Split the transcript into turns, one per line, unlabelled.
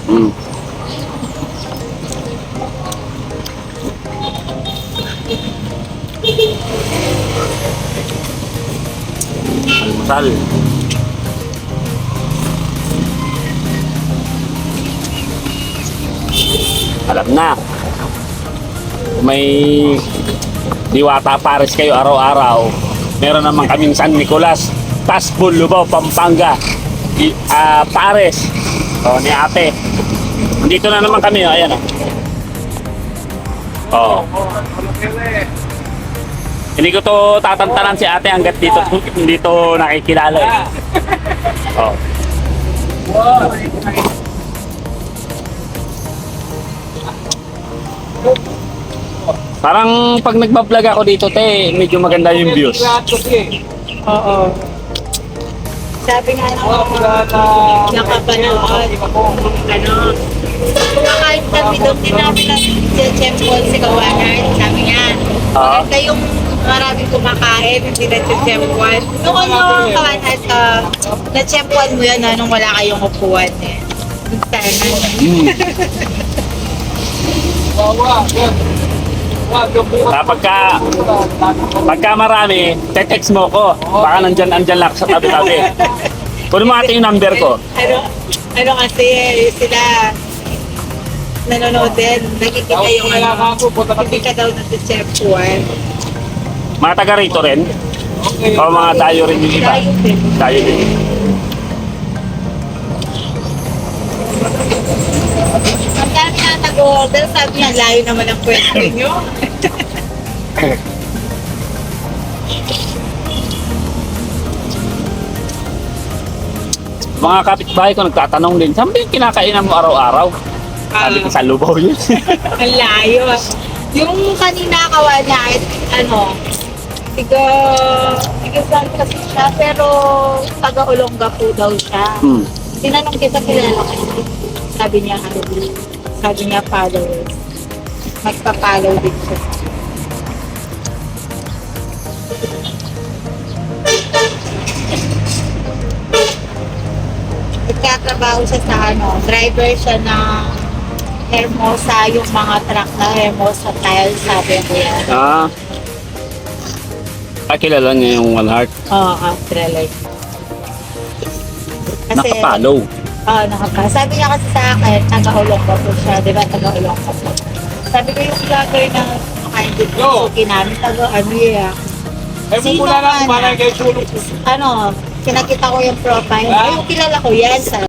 Mm. Almusal. Alam na. Kung may Diwata Pares kayo araw-araw, meron naman kaming San Nicolas, Tasbol, Lubao, Pampanga, Pares, ni ate. Dito na naman kami, ayan o. Oh. Hindi ko to tatantanan si ate hanggat dito nakikilala eh. Oh. Parang pag nagbablog ako dito, te, medyo maganda yung views.
Oo. Sabi nga nakapanood, kumakain kami doon, din namin ang chempol si Kawanan. Sabi nga, maganda yung maraming kumakain, hindi na chempol. Nung ano, Kawanan, na-chempol mo yan, nung wala kayong upuan eh.
Pagka marami, text mo ko. Baka andyan lang sa tabi-tabi. Kunin mo ate yung number ko.
Ano kasi sila nanonood din, nakikita yung hindi ka daw nag-chempol.
Mga taga rito rin? O mga tayo rin yung iba? Tayo din.
Ang dami na nag-order, sabi niya, layo naman ang pwesto nyo.
Mga kapitbahay ko nagtatanong din, saan ba yung kinakainan mo araw-araw? Sabi ko sa Lubao yun.
Ang layo. Yung kanina Kawanan, tiga saan kasi siya, pero taga-Olonga po daw siya. Tinanong kita kilala ko. Sabi niya followers. Magpa-follow din siya. Nagtatrabaho siya sa driver siya ng Hermosa, yung mga truck na Hermosa tile, sabi ko yan.
Kilala niya yung One Heart.
Oo, trailer.
Nakapalaw.
Sabi niya kasi sa akin, taga-Olonga po siya, di ba? Taga-Olonga po. Sabi ko yung vlogger na kumakain dito, suki namin, Sino man? Pinakita ko yung profile. Yung kilala ko yan sa